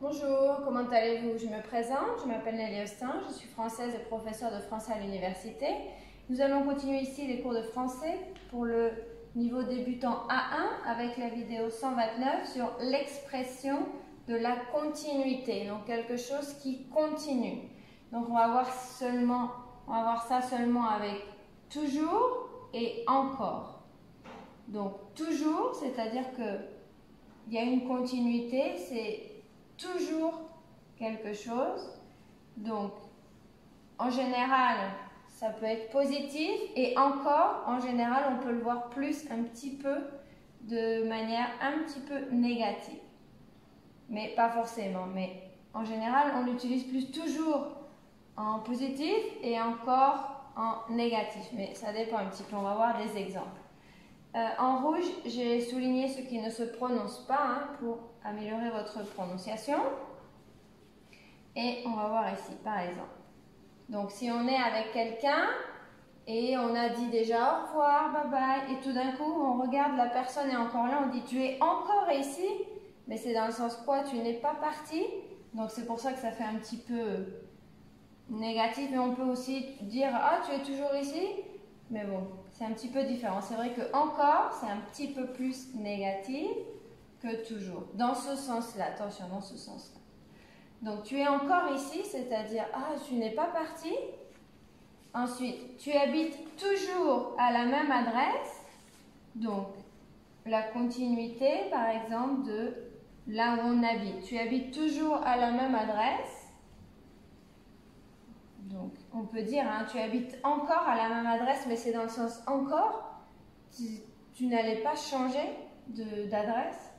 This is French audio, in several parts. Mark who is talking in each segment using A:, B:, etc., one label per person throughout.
A: Bonjour, comment allez-vous? Je me présente, je m'appelle Nelly Austin, je suis française et professeure de français à l'université. Nous allons continuer ici les cours de français pour le niveau débutant A1 avec la vidéo 129 sur l'expression de la continuité, donc quelque chose qui continue. Donc on va voir ça seulement avec toujours et encore. Donc toujours, c'est-à-dire que il y a une continuité, c'est toujours quelque chose. Donc, en général, ça peut être positif et encore, en général, on peut le voir plus un petit peu de manière un petit peu négative. Mais pas forcément. Mais en général, on l'utilise plus toujours en positif et encore en négatif. Mais ça dépend un petit peu. On va voir des exemples. En rouge, j'ai souligné ce qui ne se prononce pas pour améliorer votre prononciation. Et on va voir ici, par exemple. Donc, si on est avec quelqu'un et on a dit déjà au revoir, bye bye, et tout d'un coup, on regarde, la personne est encore là, on dit tu es encore ici, mais c'est dans le sens quoi, tu n'es pas parti. Donc, c'est pour ça que ça fait un petit peu négatif, mais on peut aussi dire ah, tu es toujours ici. Mais bon, c'est un petit peu différent. C'est vrai que encore, c'est un petit peu plus négatif que toujours. Dans ce sens-là, attention, dans ce sens-là. Donc, tu es encore ici, c'est-à-dire, ah, tu n'es pas parti. Ensuite, tu habites toujours à la même adresse. Donc, la continuité, par exemple, de là où on habite. Tu habites toujours à la même adresse. Donc, on peut dire, tu habites encore à la même adresse, mais c'est dans le sens encore. Tu n'allais pas changer d'adresse.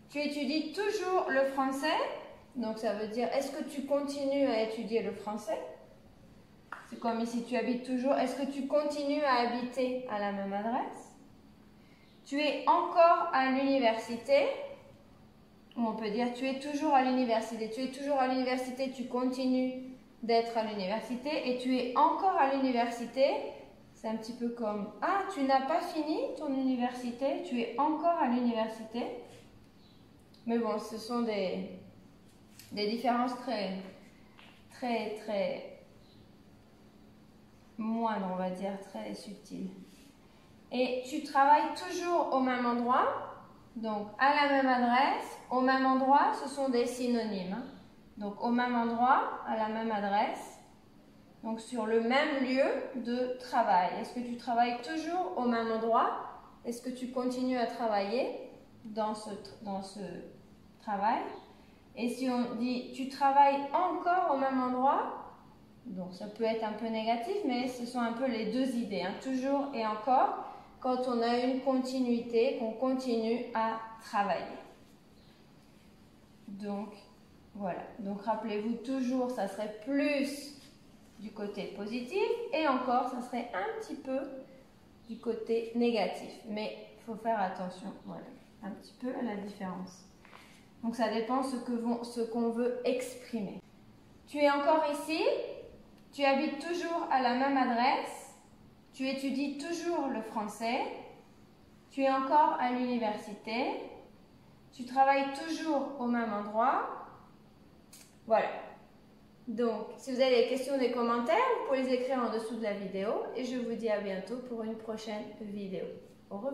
A: Tu étudies toujours le français. Donc, ça veut dire, est-ce que tu continues à étudier le français? C'est comme ici, tu habites toujours. Est-ce que tu continues à habiter à la même adresse? Tu es encore à l'université. Ou on peut dire, tu es toujours à l'université. Tu es toujours à l'université, tu continues d'être à l'université et tu es encore à l'université. C'est un petit peu comme ah, tu n'as pas fini ton université, tu es encore à l'université. Mais bon, ce sont des différences très moindres, on va dire, très subtiles. Et tu travailles toujours au même endroit, donc à la même adresse, au même endroit, ce sont des synonymes. Donc, au même endroit, à la même adresse, donc sur le même lieu de travail. Est-ce que tu travailles toujours au même endroit? Est-ce que tu continues à travailler dans ce travail? Et si on dit tu travailles encore au même endroit, donc ça peut être un peu négatif, mais ce sont un peu les deux idées, toujours et encore, quand on a une continuité, qu'on continue à travailler. Donc, voilà, donc rappelez-vous toujours, ça serait plus du côté positif et encore, ça serait un petit peu du côté négatif. Mais il faut faire attention, voilà, un petit peu à la différence. Donc ça dépend ce qu'on veut exprimer. Tu es encore ici, tu habites toujours à la même adresse, tu étudies toujours le français, tu es encore à l'université, tu travailles toujours au même endroit. Voilà. Donc, si vous avez des questions ou des commentaires, vous pouvez les écrire en dessous de la vidéo et je vous dis à bientôt pour une prochaine vidéo. Au revoir.